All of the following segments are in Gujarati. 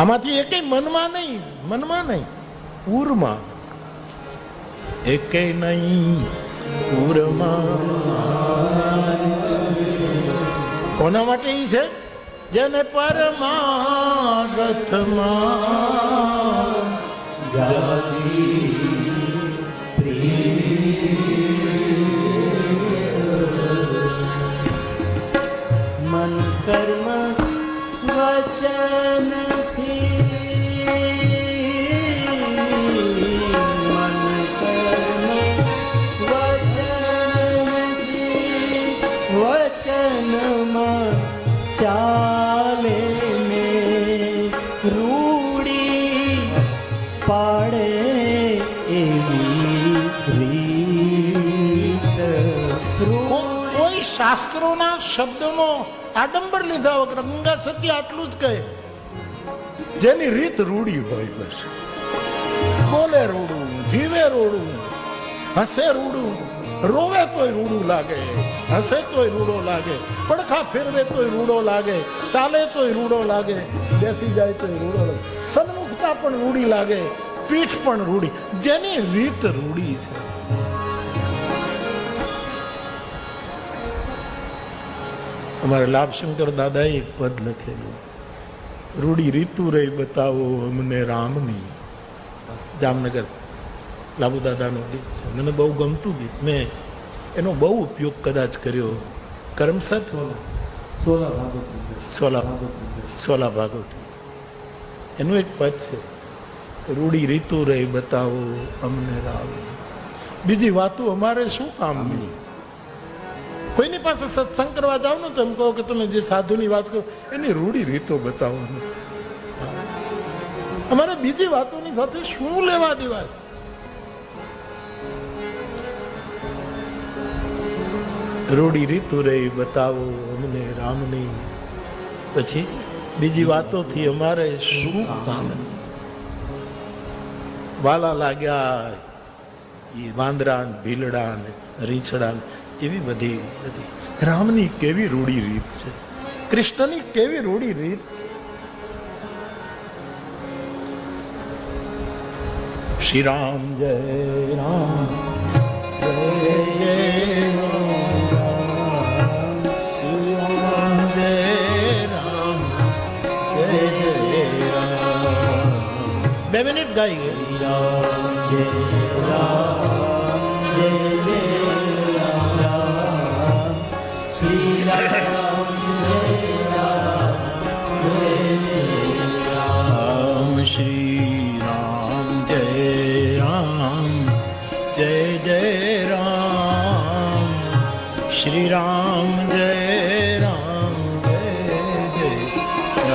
આમાંથી એકેય મનમાં નહીં ઉરમાં, એકેય નહીં ઉરમાં. કોના માટે ઈ છે? જેને પરમારથમાં જાતી મન કર્મ વચન ચાલે ને રૂડી પાડે એવી રીત. કોઈ શાસ્ત્રોના શબ્દનો આડંબર લીધા વગર ગંગા સતી આટલું જ કહે, જેની રીત રૂડી હોય. બસ બોલે રૂડું, જીવે રૂડું, હસે રૂડું, રોવે તોય રૂડું લાગે, હસે તોય રૂડો લાગે, પડખા ફેરવે તોય રૂડો લાગે, ચાલે તોય રૂડો લાગે, બેસી જાય તોય રૂડો લાગે, સન્મુખતા પણ રૂડી લાગે, પીઠ પણ રૂડી. જેની રીત રૂડી છે. અમારે લાભશંકર દાદાએ એક પદ લખેલું, રૂડી રીતુ રહી બતાવો અમને રામની. જામનગર લાભુ દાદાનું ગીત છે, મને બહુ ગમતું ગીત. મેં એનો બહુ ઉપયોગ કદાચ કર્યો. કરમસદ સોલા ભાગવત એનું એક પદ છે, રૂડી રીતુ રહી બતાવો અમને રામ. બીજી વાતો અમારે શું કામની? કોઈની પાસે સત્સંગ કરવા જાવ ને તો એમ કહો કે તમે જે સાધુની વાત કરો એની રૂડી રીતો બતાવો. અમારે બીજી વાતોની સાથે શું લેવા દેવા છે? રૂડી રીતુ રહી બતાવો અમને રામની. પછી બીજી વાતોથી અમારે શું કામ? વાલા લાગ્યા એ વાંદરા ભીલડા ને રીંછડા એવી બધી રામની કેવી રૂડી રીત છે, કૃષ્ણની કેવી રૂડી રીત છે. શ્રી રામ જય રામ જય જય રામ. 2 મિનિટ ગાઈએ. શ્રી રામ જય રામ જય જય રામ. શ્રી રામ જય રામ જય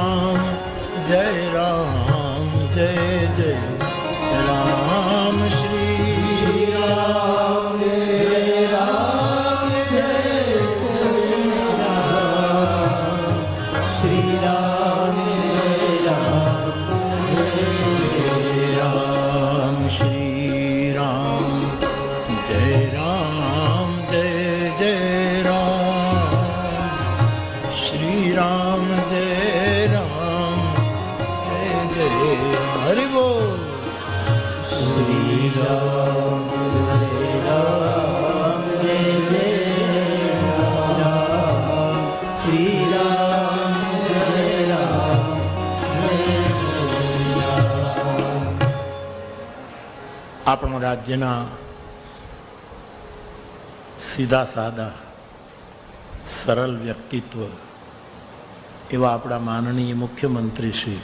જય રામ. શ્રી રામ આપણા રાજ્યના સીધા સાદા સરળ વ્યક્તિત્વ એવા આપણા માનનીય મુખ્યમંત્રી શ્રી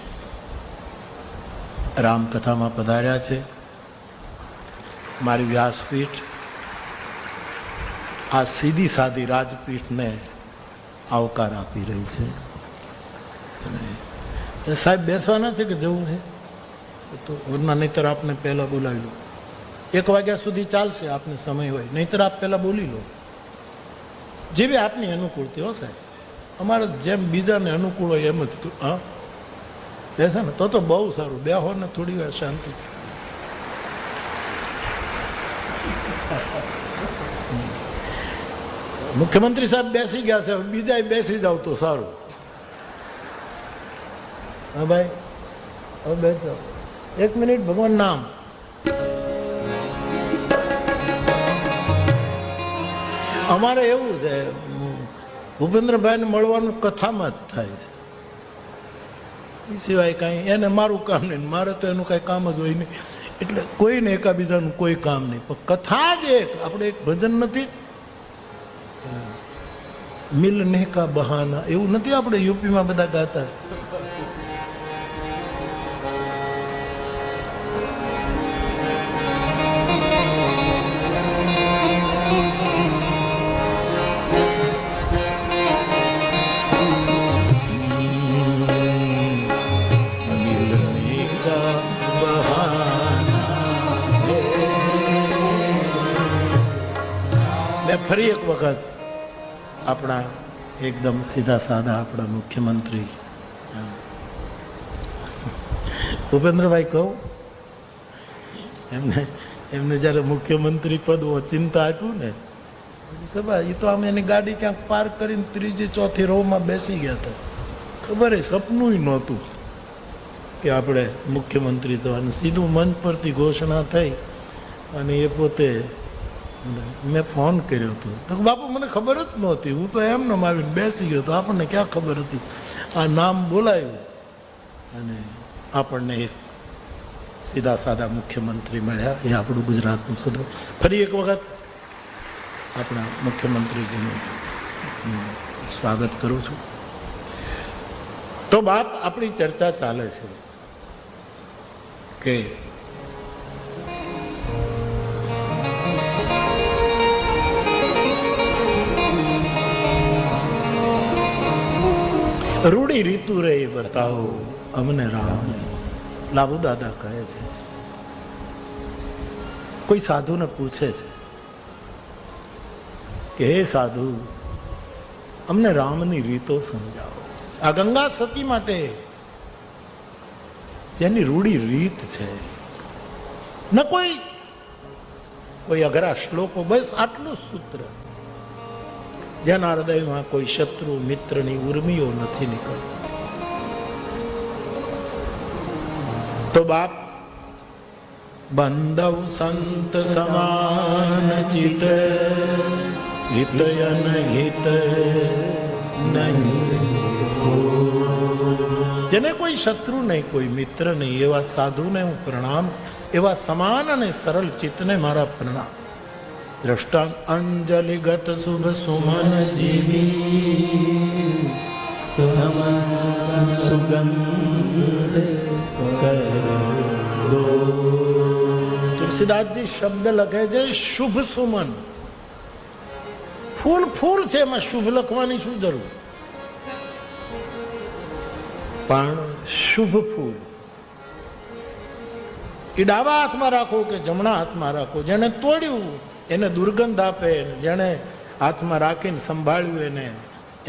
રામકથામાં પધાર્યા છે. મારી વ્યાસપીઠ આ સીધી સાદી રાજપીઠને આવકાર આપી રહી છે. અને સાહેબ બેસવાના છે કે જવું છે તો વરના નહીતર આપને પહેલાં બોલાવી લો. 1 વાગ્યા સુધી ચાલશે આપને સમય હોય, નહીતર આપ પહેલાં બોલી લો. જેવી આપની અનુકૂળતી હો સાહેબ, અમારે જેમ બીજાને અનુકૂળ હોય એમ જ. હા બેસે ને તો બહુ સારું. બેહો ને થોડી વાર શાંતિ. મુખ્યમંત્રી સાહેબ બેસી ગયા છે, બીજા બેસી જાવ તો સારું. હા ભાઈ હવે બેસો. 1 મિનિટ ભગવાન નામ. અમારે એવું છે, ભૂપેન્દ્રભાઈને મળવાનું કથામાં જ થાય છે, એ સિવાય કાંઈ એને મારું કામ નહીં, મારે તો એનું કાંઈ કામ જ હોય નહીં. એટલે કોઈને એકાબીજાનું કોઈ કામ નહીં. પણ કથા જ એક, આપણે એક ભજન નથી મિલને કા બહાના, એવું નથી આપણે યુપીમાં બધા ગાતા. ફરી એક વખત આપણા એકદમ સીધા સાદા આપણા મુખ્યમંત્રી ભૂપેન્દ્રભાઈ કહું, એમને જ્યારે મુખ્યમંત્રી પદ ઓચિંતા આપ્યું ને સભા, એ તો આમ એની ગાડી ક્યાંક પાર્ક કરીને 3જી 4થી રોમાં બેસી ગયા હતા. ખબર એ સપનું નહોતું કે આપણે મુખ્યમંત્રી થવાનું. સીધું મંચ પરથી ઘોષણા થઈ અને એ પોતે મેં ફોન કર્યો હતો તો બાપુ મને ખબર જ નહોતી, હું તો એમને આવીને બેસી ગયો તો આપણને ક્યાં ખબર હતી. આ નામ બોલાયું અને આપણને એક સીધા સાદા મુખ્યમંત્રી મળ્યા. એ આપણું ગુજરાતનું સુધર. ફરી એક વખત આપણા મુખ્યમંત્રીજીનું સ્વાગત કરું છું. તો બાપ આપણી ચર્ચા ચાલે છે કે રૂડી રીતુ રે બતાવો અમને રામ. લાભુ દાદા કહે છે, કોઈ સાધુને પૂછે છે કે હે સાધુ, અમને રામની રીતો સમજાવો. આ ગંગા સતી માટે જેની રૂડી રીત છે, ન કોઈ અઘરા શ્લોકો, બસ આટલું સૂત્ર. જેના હૃદયમાં કોઈ શત્રુ મિત્રની ઉર્મિઓ નથી નીકળતી. તો બાપ બંધવ સંત સમાન ચિત હિતયન હિત નહીં. જેને કોઈ શત્રુ નહીં, કોઈ મિત્ર નહીં, એવા સાધુને હું પ્રણામ, એવા સમાન અને સરળ ચિત્તને મારા પ્રણામ. દ્રષ્ટાંત અંજલિગત શુભ સુમન જીવી સુગંધ કર દો. તુલસીદાસજી શબ્દ લખે છે શુભ સુમન. ફૂલ છે, એમાં શુભ લખવાની શું જરૂર? પણ શુભ ફૂલ એ ડાબા હાથમાં રાખો કે જમણા હાથમાં રાખો. જેને તોડ્યું એને દુર્ગંધ આપે, જેને હાથમાં રાખીને સંભાળ્યું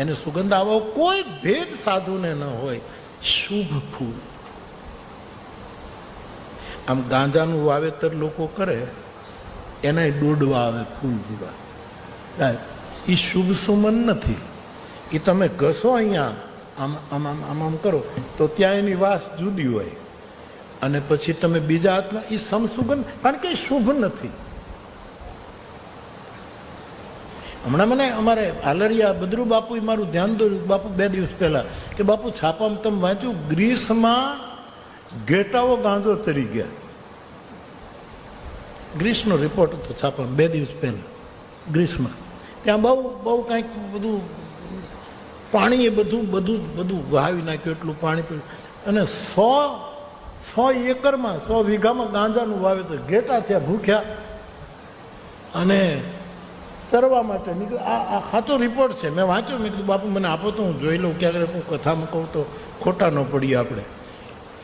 એને સુગંધ આવો કોઈ ભેદ સાધુને ન હોય. શુભ ફૂલ. આમ ગાંજાનું વાવેતર લોકો કરે, એના દોડવા આવે ફૂલ જેવા. એ શુભ સુમન નથી. એ તમે ઘસો અહીંયા આમ કરો તો ત્યાં એની વાસ જુદી હોય, અને પછી તમે બીજા હાથમાં એ સમસુગંધ, કારણ કે શુભ નથી. હમણાં મને અમારે હાલરિયા બદરુ બાપુ મારું ધ્યાન દોર્યું બાપુ 2 દિવસ પહેલા કે બાપુ છાપામાં તમે વાંચ્યું, ગ્રીસમાં ઘેટાઓ ગાંજો તરી ગયા. ગ્રીસનો રિપોર્ટ હતો છાપામાં 2 દિવસ પહેલા ગ્રીસમાં. ત્યાં બહુ બહુ કાંઈક બધું પાણી એ બધું વાવી નાખ્યું, એટલું પાણી પીવું. અને 100 એકરમાં 100 વીઘામાં ગાંજાનું વાવેતર. ઘેટા થયા, ભૂખ્યા અને ચરવા માટે નીકળે. આ સાચો રિપોર્ટ છે, મેં વાંચ્યો. મેં કીધું બાપુ મને આપો તો હું જોઈ લઉં, ક્યાંક હું કથામાં કહું તો ખોટા ન પડીએ આપણે.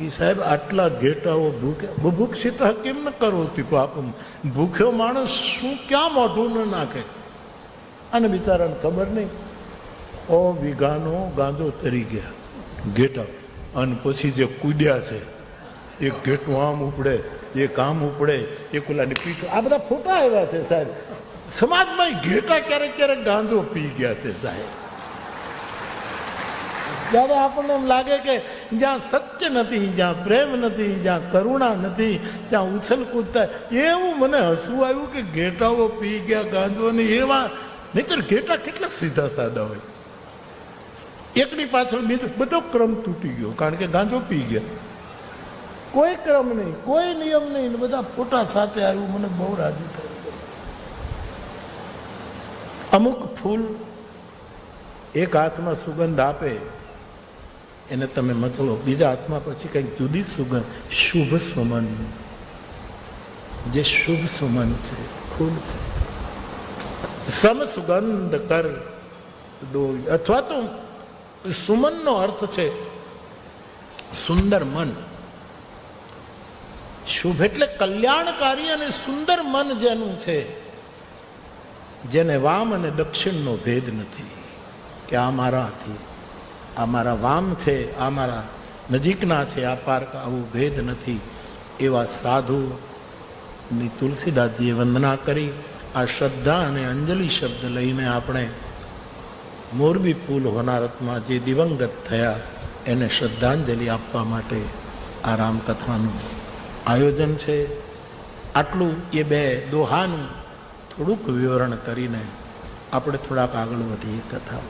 એ સાહેબ આટલા ઘેટાઓ ભૂખ્યા, બુભુક્ષિત કેમ ન કરવો હતી બાપ? ભૂખ્યો માણસ શું ક્યાં મોઢું ન નાખે? અને બિચારાને ખબર નહીં, 100 વીઘાનો ગાંજો ચરી ગયા ઘેટા. અને પછી જે કૂદ્યા છે, એક ઘેટું આમ ઉપડે, એક આમ ઉપડે, એક ઓલાની પીઠ. આ બધા ફોટા આવ્યા છે સાહેબ. સમાજમાં ઘેટા ક્યારેક ક્યારેક ગાંજો પી ગયા છે સાહેબ. ત્યારે આપણને એમ લાગે કે જ્યાં સત્ય નથી, જ્યાં પ્રેમ નથી, જ્યાં કરુણા નથી, ત્યાં ઉછલકૂદ થાય. એવું મને હસવું આવ્યું કે ઘેટાઓ પી ગયા ગાંજો ને એવા. નહીંતર ઘેટા કેટલા સીધા સાદા હોય. એકની પાછળ બીજો બધો ક્રમ તૂટી ગયો, કારણ કે ગાંજો પી ગયા. કોઈ ક્રમ નહીં, કોઈ નિયમ નહીં, બધા ફોટા સાથે આવ્યું. મને બહુ રાજી થયું. અમુક ફૂલ એક હાથમાં સુગંધ આપે, એને તમે મચલો, બીજા હાથમાં પછી કંઈક જુદી સુગંધ. શુભ સુમન, જે શુભ સુમન છે, ફૂલ છે. સમ સુગંધ કર દો, અથવા તો સુમનનો અર્થ છે સુંદર મન. શુભ એટલે કલ્યાણકારી અને સુંદર મન જેનું છે, જેને વામ અને દક્ષિણનો ભેદ નથી, કે આ મારાથી, આ મારા વામ છે, આ મારા નજીકના છે, આ પાર્ક, આવું ભેદ નથી. એવા સાધુની તુલસીદાસજીએ વંદના કરી. આ શ્રદ્ધા અને અંજલિ શબ્દ લઈને આપણે મોરબી પુલ હોનારતમાં જે દિવંગત થયા એને શ્રદ્ધાંજલિ આપવા માટે આ રામકથાનું આયોજન છે. આટલું એ બે દોહાનું થોડુંક વિવરણ કરીને આપણે થોડાક આગળ વધીએ કથા.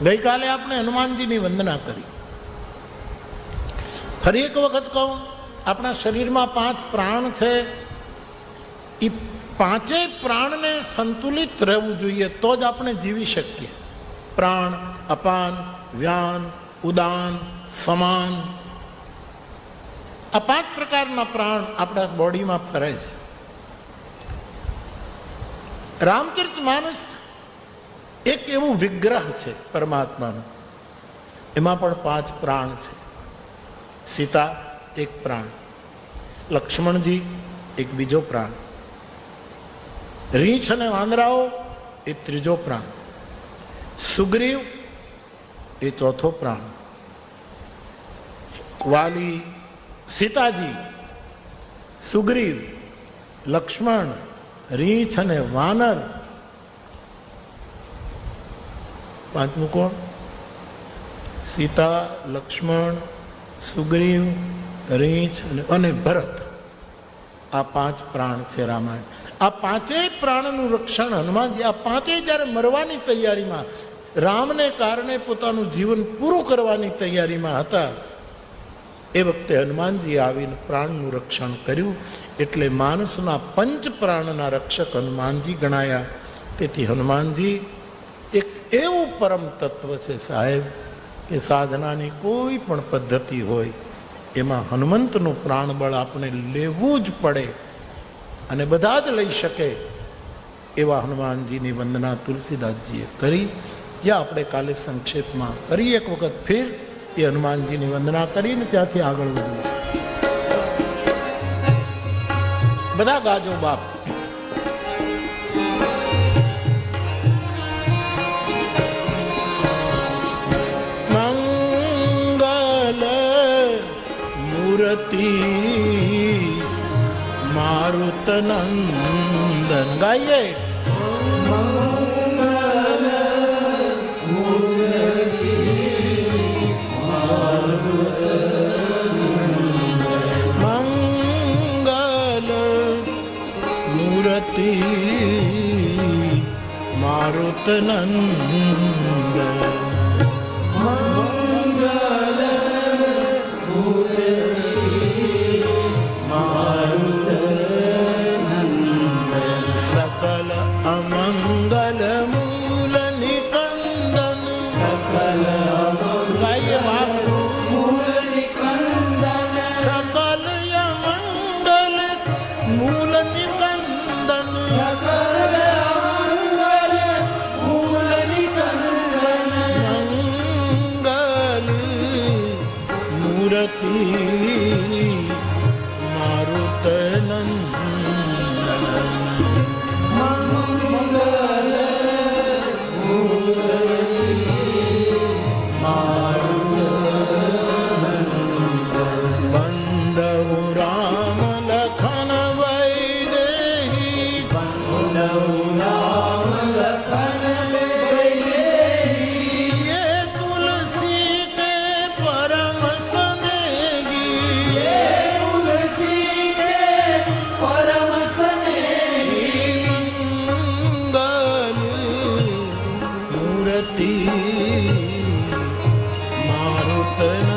ગઈકાલે આપણે હનુમાનજીની વંદના કરી. ફરી એક વખત કહું, આપણા શરીરમાં 5 પ્રાણ છે. એ 5 પ્રાણને સંતુલિત રહેવું જોઈએ, તો જ આપણે જીવી શકીએ. પ્રાણ, અપાન, વ્યાન, ઉદાન, સમાન, આ 5 પ્રકારના પ્રાણ આપણા બોડીમાં ફરે છે. રામચરિતમાનસ એક એવું વિગ્રહ છે પરમાત્માનું, એમાં પણ 5 પ્રાણ છે. સીતા એક પ્રાણ, લક્ષ્મણજી એક બીજો પ્રાણ, રીંછ અને વાંદરાઓ એ ત્રીજો પ્રાણ, સુગ્રીવ એ ચોથો પ્રાણ, વાલી, સીતાજી, સુગ્રીવ, લક્ષ્મણ, રીંછ અને વાનર, 5મું કોણ? સીતા, લક્ષ્મણ, સુગ્રીવ, રીંછ અને ભરત. આ 5 પ્રાણ છે રામાયણ. આ 5 પ્રાણનું રક્ષણ હનુમાનજી, આ 5 જ્યારે મરવાની તૈયારીમાં, રામને કારણે પોતાનું જીવન પૂરું કરવાની તૈયારીમાં હતા, એ વખતે હનુમાનજી આવીને પ્રાણનું રક્ષણ કર્યું. એટલે માણસના 5 પ્રાણના રક્ષક હનુમાનજી ગણાયા. તેથી હનુમાનજી એક એવું પરમ તત્વ છે સાહેબ, કે સાધનાની કોઈ પણ પદ્ધતિ હોય એમાં હનુમંતનું પ્રાણબળ આપણે લેવું જ પડે, અને બધા જ લઈ શકે. એવા હનુમાનજીની વંદના તુલસીદાસજીએ કરી, જ્યાં આપણે કાલે સંક્ષેપમાં કરી. એક વખત ફેર એ હનુમાનજીની વંદના કરીને ત્યાંથી આગળ વધીએ. બધા ગાજો બાપ. મંગલ મૂર્તિ મારુત નંદન ગાઈએ. મારુત નંદ મંગલ મારુત નંદ સકલ અમંગલ મારું તન